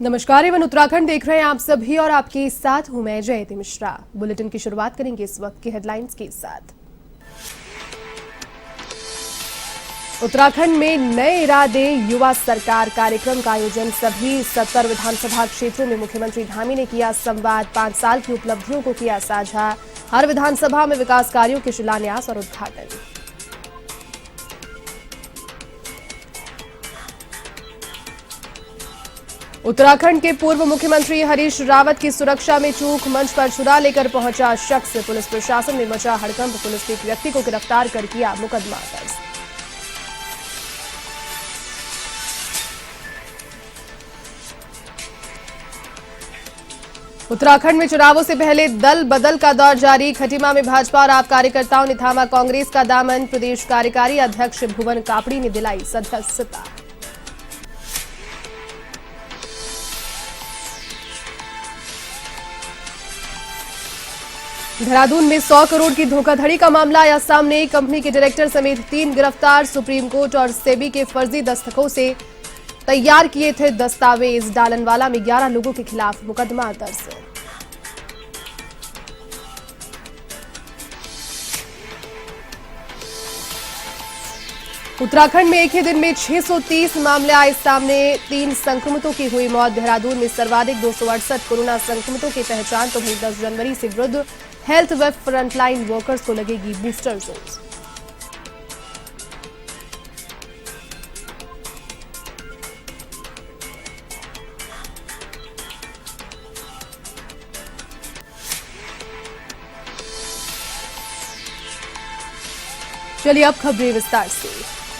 नमस्कार, एवन उत्तराखंड देख रहे हैं आप सभी और आपके साथ हूं मैं जयती मिश्रा। बुलेटिन की शुरुआत करेंगे इस वक्त की हेडलाइंस के साथ। उत्तराखंड में नए इरादे युवा सरकार कार्यक्रम का आयोजन सभी 70 विधानसभा क्षेत्रों में मुख्यमंत्री धामी ने किया संवाद। 5 साल की उपलब्धियों को किया साझा। हर विधानसभा में विकास कार्यों के शिलान्यास और उद्घाटन। उत्तराखंड के पूर्व मुख्यमंत्री हरीश रावत की सुरक्षा में चूक। मंच पर छुरा लेकर पहुंचा शख्स। पुलिस प्रशासन में मचा हड़कंप। पुलिस ने एक व्यक्ति को गिरफ्तार कर किया मुकदमा दर्ज। उत्तराखंड में चुनावों से पहले दल बदल का दौर जारी। खटीमा में भाजपा और आप कार्यकर्ताओं ने थामा कांग्रेस का दामन। प्रदेश कार्यकारी अध्यक्ष भुवन कापड़ी ने दिलाई सदस्यता। देहरादून में 100 करोड़ की धोखाधड़ी का मामला आया सामने। कंपनी के डायरेक्टर समेत 3 गिरफ्तार। सुप्रीम कोर्ट और सेबी के फर्जी दस्तखतों से तैयार किए थे दस्तावेज। डालनवाला में 11 लोगों के खिलाफ मुकदमा दर्ज। उत्तराखंड में एक ही दिन में 630 मामले आए सामने। 3 संक्रमितों की हुई मौत। देहरादून में सर्वाधिक 268 कोरोना संक्रमितों की पहचान। तो वहीं 10 जनवरी से वृद्ध हेल्थ व फ्रंटलाइन वर्कर्स को लगेगी बूस्टर डोज। चलिए अब खबरें विस्तार से।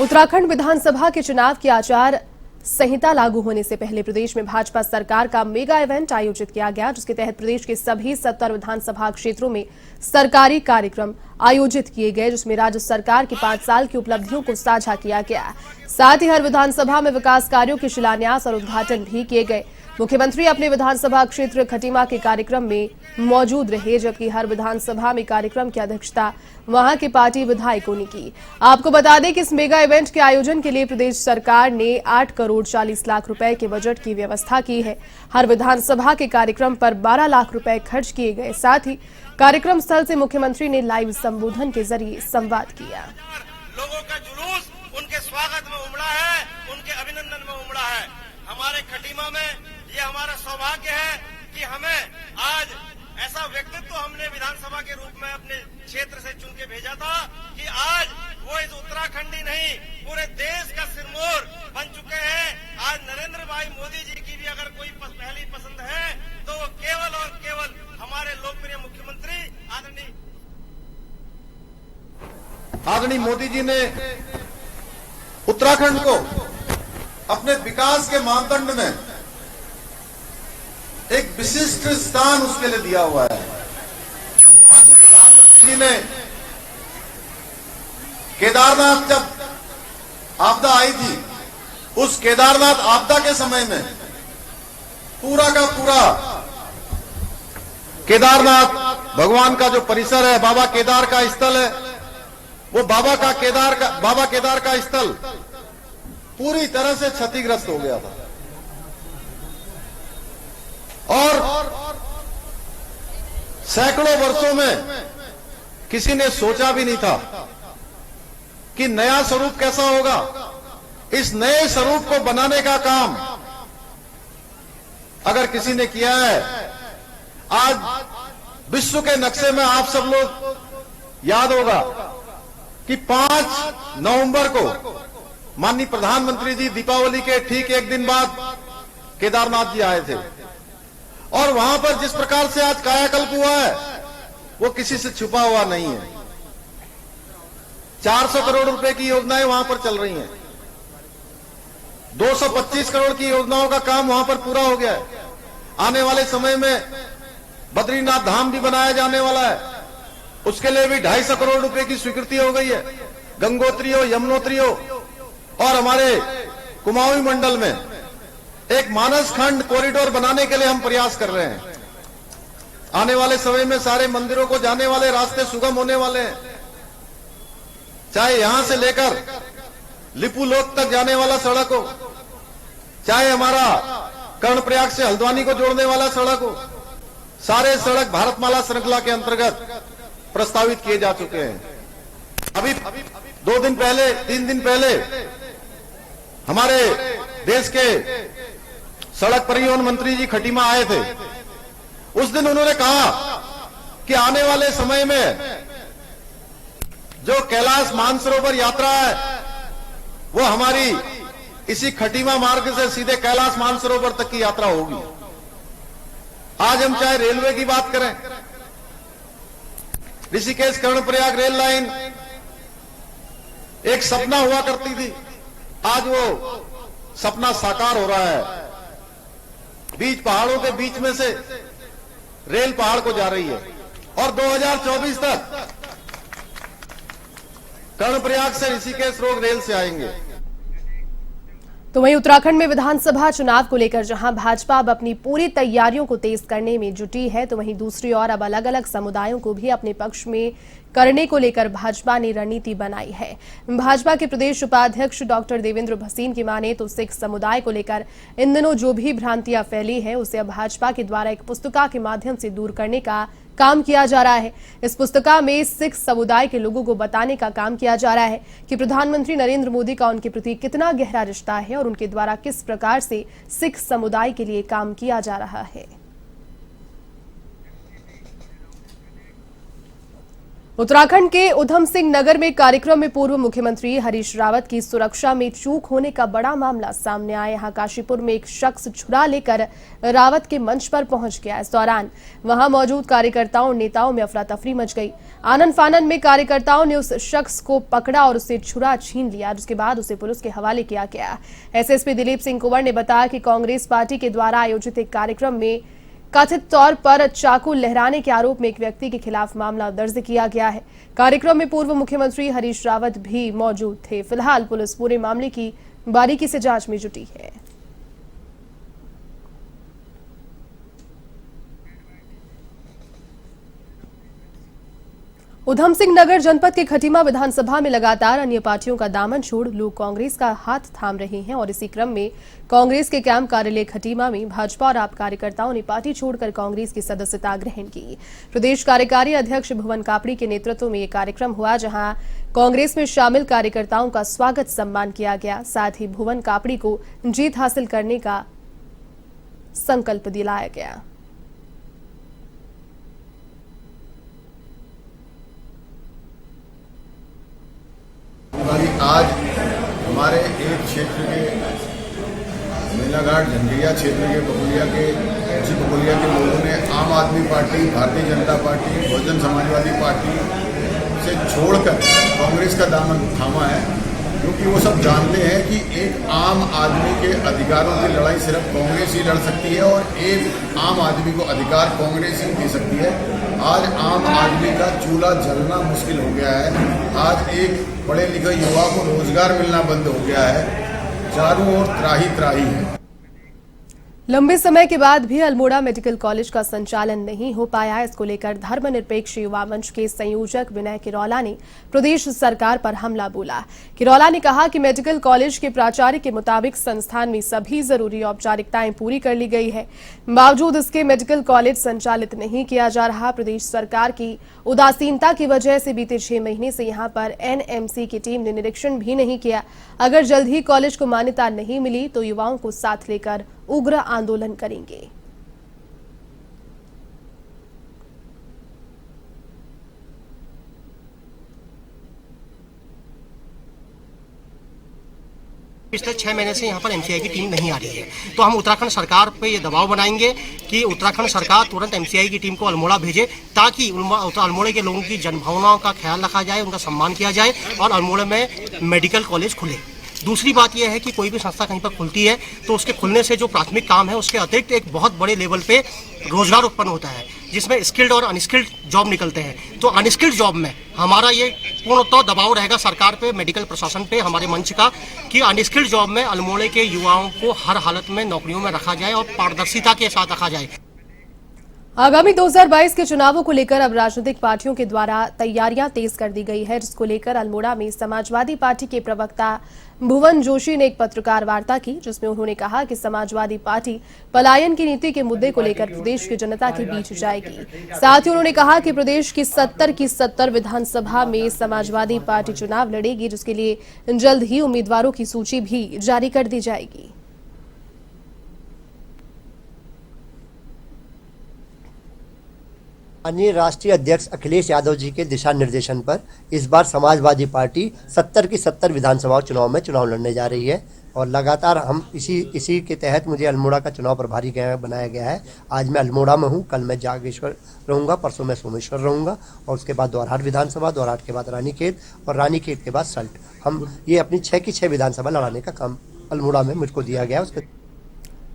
उत्तराखंड विधानसभा के चुनाव की आचार संहिता लागू होने से पहले प्रदेश में भाजपा सरकार का मेगा इवेंट आयोजित किया गया, जिसके तहत प्रदेश के सभी 70 विधानसभा क्षेत्रों में सरकारी कार्यक्रम आयोजित किए गए, जिसमें राज्य सरकार की 5 साल की उपलब्धियों को साझा किया गया। साथ ही हर विधानसभा में विकास कार्यों के शिलान्यास और उद्घाटन भी किए गए। मुख्यमंत्री अपने विधानसभा क्षेत्र खटीमा के कार्यक्रम में मौजूद रहे, जबकि हर विधानसभा में कार्यक्रम की अध्यक्षता वहां के पार्टी विधायकों ने की। आपको बता दें कि इस मेगा इवेंट के आयोजन के लिए प्रदेश सरकार ने 8 करोड़ 40 लाख रुपए के बजट की व्यवस्था की है। हर विधानसभा के कार्यक्रम पर 12 लाख रुपए खर्च किए गए। साथ ही कार्यक्रम स्थल से मुख्यमंत्री ने लाइव संबोधन के जरिए संवाद किया। लोगों का जुलूस उनके स्वागत में उमड़ा है, उनके अभिनंदन में उमड़ा है। हमारे खटीमा में ये हमारा सौभाग्य है कि हमें आज ऐसा व्यक्तित्व हमने विधानसभा के रूप में अपने क्षेत्र से चुन के भेजा था कि आज वो इस उत्तराखंडी नहीं पूरे देश का सिरमौर बन चुके हैं। आज नरेंद्र भाई मोदी जी की भी अगर कोई पहली पसंद है तो वो केवल और केवल हमारे लोकप्रिय मुख्यमंत्री आदरणीय मोदी जी ने उत्तराखंड को अपने विकास के मानदंड में एक विशिष्ट स्थान उसके लिए दिया हुआ है। प्रधानमंत्री जी ने केदारनाथ जब आपदा आई थी, उस केदारनाथ आपदा के समय में पूरा का पूरा केदारनाथ भगवान का जो परिसर है, बाबा केदार का स्थल है, वो बाबा केदार का स्थल पूरी तरह से क्षतिग्रस्त हो गया था। और सैकड़ों वर्षों में किसी ने सोचा भी नहीं था कि नया स्वरूप कैसा होगा। इस नए स्वरूप को बनाने का काम अगर किसी ने किया है, आज विश्व के नक्शे में आप सब लोग याद होगा कि 5 नवंबर को माननीय प्रधानमंत्री जी दीपावली के ठीक एक दिन बाद केदारनाथ जी आए थे, और वहां पर जिस प्रकार से आज कायाकल्प हुआ है वो किसी से छुपा हुआ नहीं है। 400 करोड़ रुपए की योजनाएं वहां पर चल रही हैं। 225 करोड़ की योजनाओं का काम वहां पर पूरा हो गया है। आने वाले समय में बद्रीनाथ धाम भी बनाया जाने वाला है, उसके लिए भी 250 करोड़ रुपए की स्वीकृति हो गई है। गंगोत्री हो, यमुनोत्री हो, और हमारे कुमाऊं मंडल में एक मानस खंड कॉरिडोर बनाने के लिए हम प्रयास कर रहे हैं। आने वाले समय में सारे मंदिरों को जाने वाले रास्ते सुगम होने वाले हैं। चाहे यहां से लेकर लिपुलोक तक जाने वाला सड़क हो, चाहे हमारा कर्णप्रयाग से हल्द्वानी को जोड़ने वाला सड़क हो, सारे सड़क भारतमाला श्रृंखला के अंतर्गत प्रस्तावित किए जा चुके हैं। अभी 2 दिन पहले 3 दिन पहले हमारे देश के सड़क परिवहन मंत्री जी खटीमा आए थे। उस दिन उन्होंने कहा कि आने वाले समय में जो कैलाश मानसरोवर यात्रा है वो हमारी इसी खटीमा मार्ग से सीधे कैलाश मानसरोवर तक की यात्रा होगी। आज हम चाहे रेलवे की बात करें, ऋषिकेश कर्णप्रयाग रेल लाइन एक सपना हुआ करती थी, आज वो सपना साकार हो रहा है। बीच पहाड़ों के बीच में से रेल पहाड़ को जा रही है और 2024 तक कर्णप्रयाग से ऋषिकेश रोड रेल से आएंगे। तो वहीं उत्तराखंड में विधानसभा चुनाव को लेकर जहां भाजपा अब अपनी पूरी तैयारियों को तेज करने में जुटी है, तो वहीं दूसरी ओर अब अलग अलग समुदायों को भी अपने पक्ष में करने को लेकर भाजपा ने रणनीति बनाई है। भाजपा के प्रदेश उपाध्यक्ष डॉक्टर देवेंद्र भसीन की माने तो सिख समुदाय को लेकर इन दिनों जो भी भ्रांतियां फैली है उसे अब भाजपा के द्वारा एक पुस्तिका के माध्यम से दूर करने का काम किया जा रहा है। इस पुस्तिका में सिख समुदाय के लोगों को बताने का काम किया जा रहा है कि प्रधानमंत्री नरेंद्र मोदी का उनके प्रति कितना गहरा रिश्ता है और उनके द्वारा किस प्रकार से सिख समुदाय के लिए काम किया जा रहा है। उत्तराखंड के उधम सिंह नगर में कार्यक्रम में पूर्व मुख्यमंत्री हरीश रावत की सुरक्षा में चूक होने का बड़ा मामला सामने आया। यहां काशीपुर में एक शख्स छुरा लेकर रावत के मंच पर पहुंच गया। इस दौरान वहां मौजूद कार्यकर्ताओं और नेताओं में अफरा तफरी मच गई। आनन फानन में कार्यकर्ताओं ने उस शख्स को पकड़ा और उससे छुरा छीन लिया, जिसके बाद उसे पुलिस के हवाले किया गया। एसएसपी दिलीप सिंह कुंवर ने बताया कि कांग्रेस पार्टी के द्वारा आयोजित एक कार्यक्रम में कथित तौर पर चाकू लहराने के आरोप में एक व्यक्ति के खिलाफ मामला दर्ज किया गया है। कार्यक्रम में पूर्व मुख्यमंत्री हरीश रावत भी मौजूद थे। फिलहाल पुलिस पूरे मामले की बारीकी से जांच में जुटी है। उधम सिंह नगर जनपद के खटीमा विधानसभा में लगातार अन्य पार्टियों का दामन छोड़ लोग कांग्रेस का हाथ थाम रहे हैं और इसी क्रम में कांग्रेस के कैंप कार्यालय खटीमा में भाजपा और आप कार्यकर्ताओं ने पार्टी छोड़कर कांग्रेस की सदस्यता ग्रहण की। प्रदेश कार्यकारी अध्यक्ष भुवन कापड़ी के नेतृत्व में यह कार्यक्रम हुआ, जहां कांग्रेस में शामिल कार्यकर्ताओं का स्वागत सम्मान किया गया। साथ ही भुवन कापड़ी को जीत हासिल करने का संकल्प दिलाया गया। आज हमारे एक क्षेत्र के मेलाघाट झंडिया क्षेत्र के बकुलिया के लोगों ने आम आदमी party, Bharatiya Janata party, Bahujan Samajwadi party से छोड़कर कांग्रेस का दामन थामा है, क्योंकि वो सब जानते हैं कि एक आम आदमी के अधिकारों की लड़ाई सिर्फ कांग्रेस ही लड़ सकती है और एक आम आदमी को अधिकार कांग्रेस ही दे सकती है। आज आम आदमी का चूल्हा जलना मुश्किल हो गया है। आज एक पढ़े लिखे युवा को रोजगार मिलना बंद हो गया है। चारों ओर त्राही है। लंबे समय के बाद भी अल्मोड़ा मेडिकल कॉलेज का संचालन नहीं हो पाया। इसको लेकर धर्मनिरपेक्ष युवा मंच के संयोजक विनय किरौला ने प्रदेश सरकार पर हमला बोला। किरौला ने कहा कि मेडिकल कॉलेज के प्राचार्य के मुताबिक संस्थान में सभी जरूरी औपचारिकताएं पूरी कर ली गई है, बावजूद इसके मेडिकल कॉलेज संचालित नहीं किया जा रहा। प्रदेश सरकार की उदासीनता की वजह से बीते 6 महीने से यहां पर एनएमसी की टीम ने निरीक्षण भी नहीं किया। अगर जल्द ही कॉलेज को मान्यता नहीं मिली तो युवाओं को साथ लेकर उग्र आंदोलन करेंगे। पिछले 6 महीने से यहाँ पर एमसीआई की टीम नहीं आ रही है, तो हम उत्तराखंड सरकार पे ये दबाव बनाएंगे कि उत्तराखंड सरकार तुरंत एमसीआई की टीम को अल्मोड़ा भेजे, ताकि अल्मोड़ा के लोगों की जनभावनाओं का ख्याल रखा जाए, उनका सम्मान किया जाए और अल्मोड़ा में मेडिकल कॉलेज खुले। दूसरी बात यह है कि कोई भी संस्था कहीं पर खुलती है तो उसके खुलने से जो प्राथमिक काम है उसके अतिरिक्त एक बहुत बड़े लेवल पे रोजगार उत्पन्न होता है, जिसमें स्किल्ड और अनस्किल्ड जॉब निकलते हैं। तो अनस्किल्ड जॉब में हमारा ये पूर्णतः दबाव रहेगा सरकार पे, मेडिकल प्रशासन पे, हमारे मंच का, कि अनस्किल्ड जॉब में अल्मोड़ा के युवाओं को हर हालत में नौकरियों में रखा जाए और पारदर्शिता के साथ रखा जाए। आगामी 2022 के चुनावों को लेकर अब राजनीतिक पार्टियों के द्वारा तैयारियां तेज कर दी गई है, जिसको लेकर अल्मोड़ा में समाजवादी पार्टी के प्रवक्ता भुवन जोशी ने एक पत्रकार वार्ता की, जिसमें उन्होंने कहा कि समाजवादी पार्टी पलायन की नीति के मुद्दे को लेकर प्रदेश की जनता के बीच जाएगी। साथ ही उन्होंने कहा कि प्रदेश की 70 विधानसभा में समाजवादी पार्टी चुनाव लड़ेगी, जिसके लिए जल्द ही उम्मीदवारों की सूची भी जारी कर दी जाएगी। माननीय राष्ट्रीय अध्यक्ष अखिलेश यादव जी के दिशा निर्देशन पर इस बार समाजवादी पार्टी 70 की 70 विधानसभा चुनाव में चुनाव लड़ने जा रही है और लगातार हम इसी के तहत मुझे अल्मोड़ा का चुनाव प्रभारी बनाया गया है। आज मैं अल्मोड़ा में हूं, कल मैं जागेश्वर रहूंगा, परसों मैं सोमेश्वर रहूंगा और उसके बाद द्वारहाट विधानसभा, द्वारहाट के बाद रानीखेत और रानीखेत के बाद सल्ट। हम ये अपनी 6 की 6 विधानसभा लड़ाने का काम अल्मोड़ा में मुझको दिया गया। उसके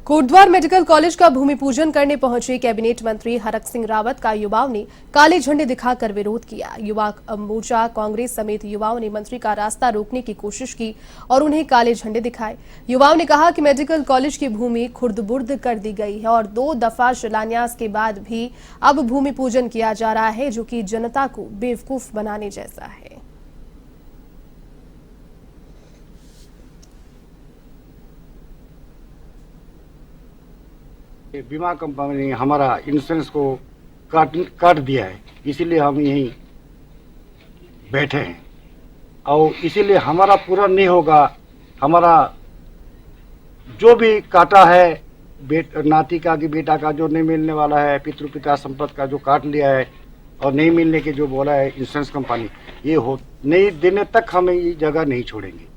कोटद्वार मेडिकल कॉलेज का भूमि पूजन करने पहुंचे कैबिनेट मंत्री हरक सिंह रावत का युवाओं ने काले झंडे दिखाकर विरोध किया। युवा मोर्चा कांग्रेस समेत युवाओं ने मंत्री का रास्ता रोकने की कोशिश की और उन्हें काले झंडे दिखाए। युवाओं ने कहा कि मेडिकल कॉलेज की भूमि खुर्द-बुर्द कर दी गई है और 2 दफा शिलान्यास के बाद भी अब भूमि पूजन किया जा रहा है, जो कि जनता को बेवकूफ बनाने जैसा है। बीमा कंपनी हमारा इंश्योरेंस को काट दिया है, इसीलिए हम यहीं बैठे हैं और इसीलिए हमारा पूरा नहीं होगा। हमारा जो भी काटा है नाती का कि बेटा का जो नहीं मिलने वाला है, पितृपिता संपत्ति का जो काट लिया है और नहीं मिलने के जो बोला है इंश्योरेंस कंपनी, ये हो नहीं देने तक हम ये जगह नहीं छोड़ेंगे।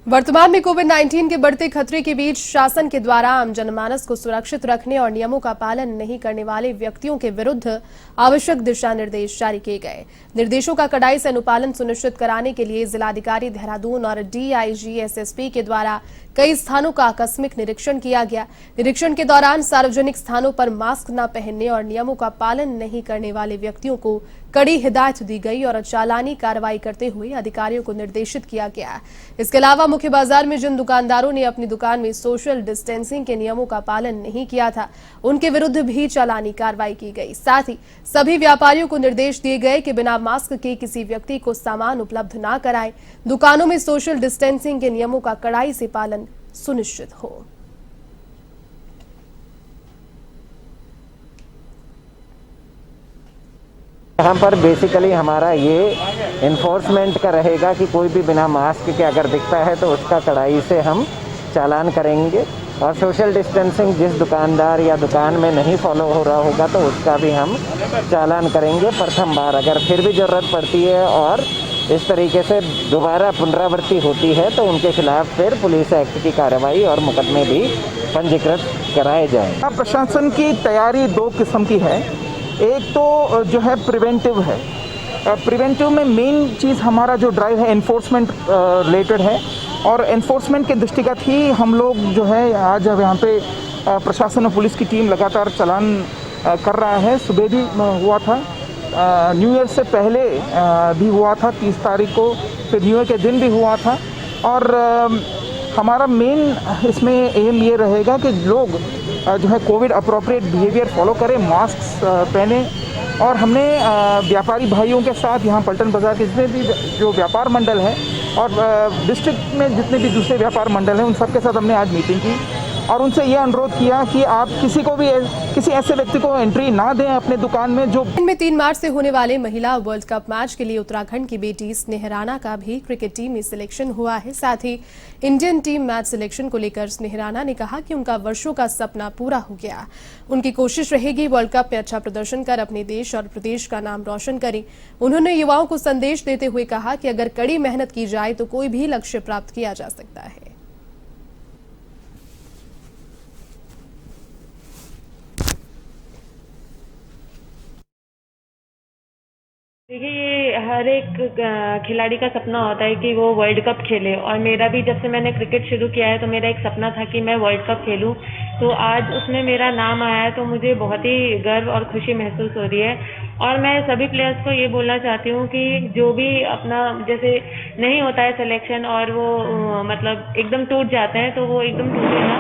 वर्तमान में कोविड-19 के बढ़ते खतरे के बीच शासन के द्वारा आम जनमानस को सुरक्षित रखने और नियमों का पालन नहीं करने वाले व्यक्तियों के विरुद्ध आवश्यक दिशा निर्देश जारी किए गए। निर्देशों का कड़ाई से अनुपालन सुनिश्चित कराने के लिए जिलाधिकारी देहरादून और डीआईजी एसएसपी के द्वारा कई स्थानों का आकस्मिक निरीक्षण किया गया। निरीक्षण के दौरान सार्वजनिक स्थानों पर मास्क न पहनने और नियमों का पालन नहीं करने वाले व्यक्तियों को कड़ी हिदायत दी गई और चालानी कार्रवाई करते हुए अधिकारियों को निर्देशित किया गया। इसके अलावा मुख्य बाजार में जिन दुकानदारों ने अपनी दुकान में सोशल डिस्टेंसिंग के नियमों का पालन नहीं किया था, उनके विरुद्ध भी चालानी कार्रवाई की गई। साथ ही सभी व्यापारियों को निर्देश दिए गए कि बिना मास्क के किसी व्यक्ति को सामान उपलब्ध न कराएं। दुकानों में सोशल डिस्टेंसिंग के नियमों का कड़ाई से पालन सुनिश्चित हो। यहाँ पर बेसिकली हमारा ये इन्फोर्समेंट का रहेगा कि कोई भी बिना मास्क के अगर दिखता है तो उसका कड़ाई से हम चालान करेंगे और सोशल डिस्टेंसिंग जिस दुकानदार या दुकान में नहीं फॉलो हो रहा होगा तो उसका भी हम चालान करेंगे प्रथम बार। अगर फिर भी ज़रूरत पड़ती है और इस तरीके से दोबारा पुनरावृत्ति होती है तो उनके खिलाफ फिर पुलिस एक्ट की कार्रवाई और मुकदमे भी पंजीकृत कराए जाएं। प्रशासन की तैयारी 2 किस्म की है। एक तो जो है प्रिवेंटिव है। प्रिवेंटिव में मेन चीज़ हमारा जो ड्राइव है एनफोर्समेंट रिलेटेड है और एनफोर्समेंट के दृष्टिगत ही हम लोग जो है आज अब यहाँ पे प्रशासन और पुलिस की टीम लगातार चालान कर रहा है। सुबह भी हुआ था, न्यू ईयर से पहले भी हुआ था 30 तारीख को, फिर न्यू ईयर के दिन भी हुआ था और हमारा मेन इसमें एम ये रहेगा कि लोग जो है कोविड अप्रोप्रिएट बिहेवियर फॉलो करें, मास्क पहने और हमने व्यापारी भाइयों के साथ यहाँ पलटन बाज़ार के जितने भी जो व्यापार मंडल हैं और डिस्ट्रिक्ट में जितने भी दूसरे व्यापार मंडल हैं उन सब के साथ हमने आज मीटिंग की और उनसे ये अनुरोध किया कि आप किसी को भी किसी ऐसे व्यक्ति को एंट्री ना दें अपने दुकान में। जो में 3 मार्च से होने वाले महिला वर्ल्ड कप मैच के लिए उत्तराखंड की बेटी स्नेह राणा का भी क्रिकेट टीम में सिलेक्शन हुआ है। साथ ही इंडियन टीम मैच सिलेक्शन को लेकर स्नेह राणा ने कहा कि उनका वर्षों का सपना पूरा हो गया। उनकी कोशिश रहेगी वर्ल्ड कप में अच्छा प्रदर्शन कर अपने देश और प्रदेश का नाम रोशन करें। उन्होंने युवाओं को संदेश देते हुए कहा कि अगर कड़ी मेहनत की जाए तो कोई भी लक्ष्य प्राप्त किया जा सकता है। देखिए, ये हर एक खिलाड़ी का सपना होता है कि वो वर्ल्ड कप खेले और मेरा भी जब से मैंने क्रिकेट शुरू किया है तो मेरा एक सपना था कि मैं वर्ल्ड कप खेलूं। तो आज उसमें मेरा नाम आया है तो मुझे बहुत ही गर्व और खुशी महसूस हो रही है। और मैं सभी प्लेयर्स को ये बोलना चाहती हूँ कि जो भी अपना जैसे नहीं होता है सिलेक्शन और वो मतलब एकदम टूट जाते हैं तो वो एकदम टूटे ना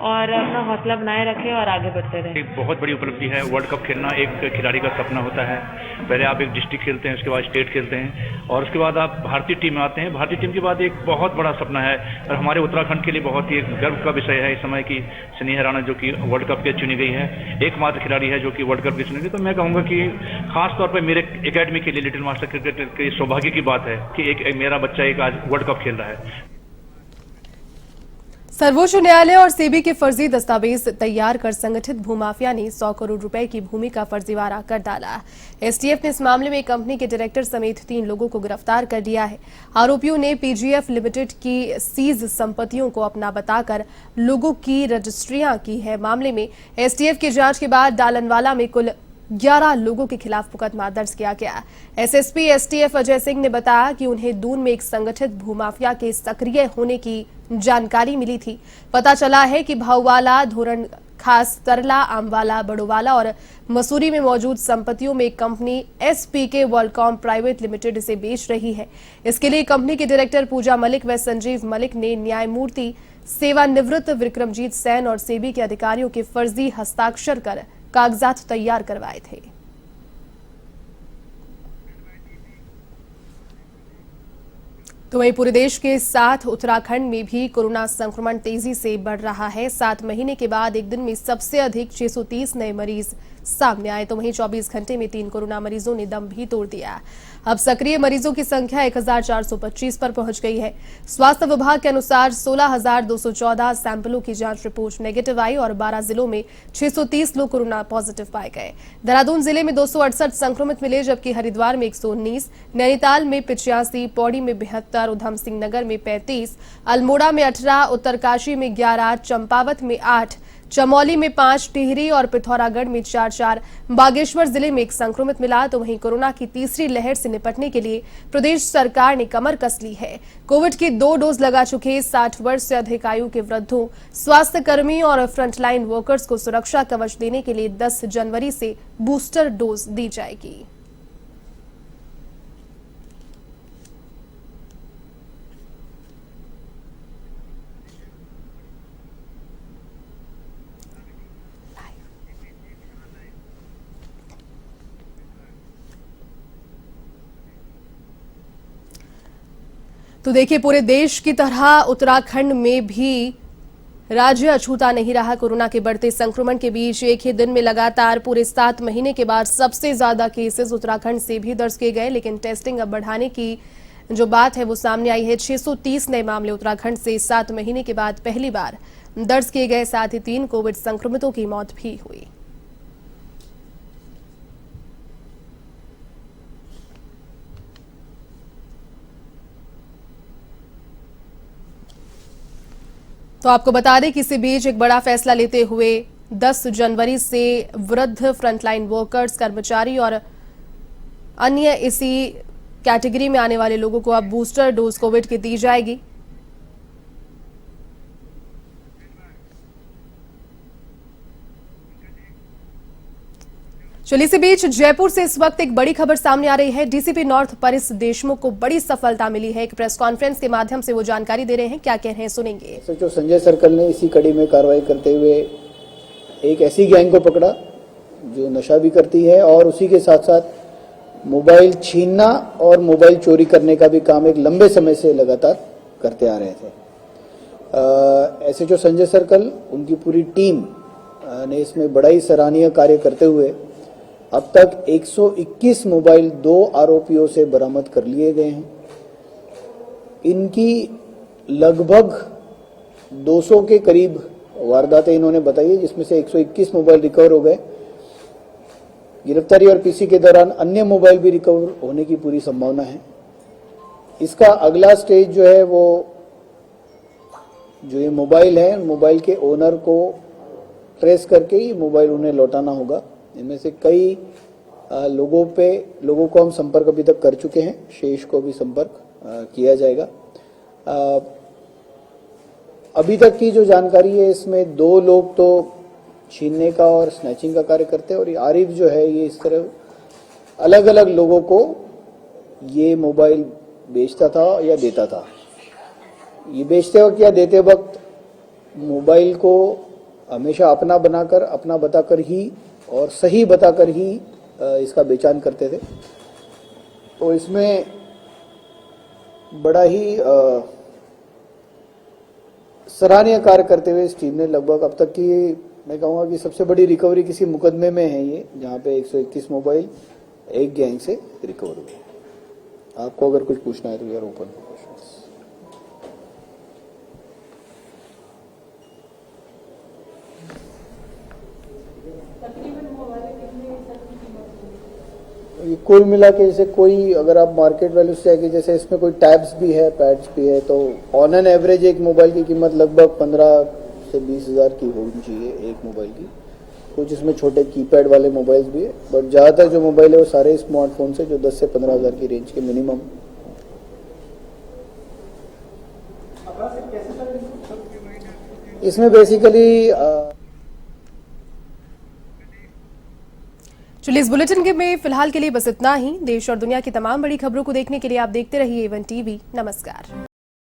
और अपना हौसला बनाए रखें और आगे बढ़ते रहें। एक बहुत बड़ी उपलब्धि है। वर्ल्ड कप खेलना एक खिलाड़ी का सपना होता है। पहले आप एक डिस्ट्रिक्ट खेलते हैं, उसके बाद स्टेट खेलते हैं और उसके बाद आप भारतीय टीम में आते हैं। भारतीय टीम के बाद एक बहुत बड़ा सपना है और हमारे उत्तराखंड के लिए बहुत ही गर्व का विषय है इस समय की स्नेहा राणा जो कि वर्ल्ड कप के चुनी गई है, एकमात्र खिलाड़ी है जो कि वर्ल्ड कप की चुनी गई। तो मैं कहूँगा कि खास तौर पर मेरे एकेडमी के लिए लिटिल मास्टर क्रिकेट के सौभाग्य की बात है कि एक मेरा बच्चा एक आज वर्ल्ड कप खेल रहा है। सर्वोच्च न्यायालय और सेबी के फर्जी दस्तावेज तैयार कर संगठित भूमाफिया ने 100 करोड़ रुपए की भूमि का फर्जीवाड़ा कर डाला। एसटीएफ ने इस मामले में कंपनी के डायरेक्टर समेत 3 लोगों को गिरफ्तार कर लिया है। आरोपियों ने पीजीएफ लिमिटेड की सीज संपत्तियों को अपना बताकर लोगों की रजिस्ट्रियां की है। मामले में एसटीएफ की जांच के बाद डालनवाला में कुल 11 लोगों के खिलाफ मुकदमा दर्ज किया गया। एसएसपी एसटीएफ अजय सिंह ने बताया कि उन्हें दून में एक संगठित भूमाफिया के सक्रिय होने की जानकारी मिली थी। पता चला है कि भाऊवाला, धोरण खास, तरला, आमवाला, बड़ोवाला और मसूरी में मौजूद संपत्तियों में एक कंपनी एसपीके वर्ल्डकॉम प्राइवेट लिमिटेड इसे बेच रही है। इसके लिए कंपनी के डायरेक्टर पूजा मलिक व संजीव मलिक ने न्यायमूर्ति सेवानिवृत्त विक्रमजीत सैन और सेबी के अधिकारियों के फर्जी हस्ताक्षर कर कागजात तैयार करवाए थे। तो वहीं पूरे देश के साथ उत्तराखंड में भी कोरोना संक्रमण तेजी से बढ़ रहा है। 7 महीने के बाद एक दिन में सबसे अधिक 630 नए मरीज सामने आए। तो वहीं 24 घंटे में 3 कोरोना मरीजों ने दम भी तोड़ दिया। अब सक्रिय मरीजों की संख्या 1425 पर पहुंच गई है। स्वास्थ्य विभाग के अनुसार 16,214 सैंपलों की जांच रिपोर्ट नेगेटिव आई और 12 जिलों में 630 लोग कोरोना पॉजिटिव पाए गए। देहरादून जिले में 268 संक्रमित मिले, जबकि हरिद्वार में 119, नैनीताल में 85, पौड़ी में 72, उधम सिंह नगर में 35, अल्मोड़ा में 18, उत्तरकाशी में 11, चंपावत में 8, चमौली में 5, टिहरी और पिथौरागढ़ में 4, बागेश्वर जिले में 1 संक्रमित मिला। तो वहीं कोरोना की तीसरी लहर से निपटने के लिए प्रदेश सरकार ने कमर कस ली है। कोविड की 2 डोज लगा चुके 60 वर्ष से अधिक आयु के वृद्धों, स्वास्थ्य कर्मी और फ्रंटलाइन वर्कर्स को सुरक्षा कवच देने के लिए 10 जनवरी से बूस्टर डोज दी जाएगी। तो देखिए, पूरे देश की तरह उत्तराखंड में भी राज्य अछूता नहीं रहा। कोरोना के बढ़ते संक्रमण के बीच एक ही दिन में लगातार पूरे 7 महीने के बाद सबसे ज्यादा केसेस उत्तराखंड से भी दर्ज किए गए। लेकिन टेस्टिंग अब बढ़ाने की जो बात है वो सामने आई है। 630 नए मामले उत्तराखंड से 7 महीने के बाद पहली बार दर्ज किए गए। साथ ही 3 कोविड संक्रमितों की मौत भी हुई। तो आपको बता दें कि इसी बीच एक बड़ा फैसला लेते हुए 10 जनवरी से वृद्ध, फ्रंटलाइन वर्कर्स, कर्मचारी और अन्य इसी कैटेगरी में आने वाले लोगों को अब बूस्टर डोज कोविड की दी जाएगी। चलिए, इसी बीच जयपुर से इस वक्त एक बड़ी खबर सामने आ रही है। डीसीपी नॉर्थ परिस देशमुख को बड़ी सफलता मिली है। एक प्रेस कॉन्फ्रेंस के माध्यम से वो जानकारी दे रहे हैं। क्या कह रहे हैं, सुनेंगे। सचिव संजय सर्कल ने इसी कड़ी में कार्रवाई करते हुए एक ऐसी गैंग को पकड़ा जो नशा भी करती है और उसी के साथ साथ मोबाइल छीनना और मोबाइल चोरी करने का भी काम एक लंबे समय से लगातार करते आ रहे थे। एसएचओ संजय सर्कल, उनकी पूरी टीम ने इसमें बड़ा ही सराहनीय कार्य करते हुए अब तक 121 मोबाइल 2 आरोपियों से बरामद कर लिए गए हैं। इनकी लगभग 200 के करीब वारदातें इन्होंने बताई है, जिसमें से 121 मोबाइल रिकवर हो गए। गिरफ्तारी और पीसी के दौरान अन्य मोबाइल भी रिकवर होने की पूरी संभावना है। इसका अगला स्टेज जो है वो जो ये मोबाइल है, मोबाइल के ओनर को ट्रेस करके ही मोबाइल उन्हें लौटाना होगा। इनमें से कई लोगों को हम संपर्क अभी तक कर चुके हैं, शेष को भी संपर्क किया जाएगा। अभी तक की जो जानकारी है इसमें 2 लोग तो छीनने का और स्नैचिंग का कार्य करते हैं और आरिफ जो है ये इस तरह अलग अलग लोगों को ये मोबाइल बेचता था या देता था। ये बेचते वक्त या देते वक्त मोबाइल को हमेशा अपना बनाकर, अपना बताकर ही और सही बताकर ही इसका बेचान करते थे। तो इसमें बड़ा ही सराहनीय कार्य करते हुए इस टीम ने लगभग अब तक की मैं कहूँगा कि सबसे बड़ी रिकवरी किसी मुकदमे में है ये, जहाँ पे 131 मोबाइल एक गैंग से रिकवर हुए। आपको अगर कुछ पूछना है तो यार ओपन क्वेश्चंस। ये कुल मिला के जैसे कोई अगर आप मार्केट वैल्यू से आगे जैसे इसमें कोई टैब्स भी है, पैड्स भी है, तो ऑन एन एवरेज एक मोबाइल की कीमत लगभग 15 से 20 हज़ार की होनी चाहिए एक मोबाइल की। कुछ इसमें छोटे कीपैड वाले मोबाइल्स भी है, बट ज़्यादातर जो मोबाइल है वो सारे स्मार्टफोन से जो 10 से 15 हज़ार की रेंज के मिनिमम। इसमें बेसिकली चलिए इस बुलेटिन के में फिलहाल के लिए बस इतना ही। देश और दुनिया की तमाम बड़ी खबरों को देखने के लिए आप देखते रहिए A1 TV। नमस्कार।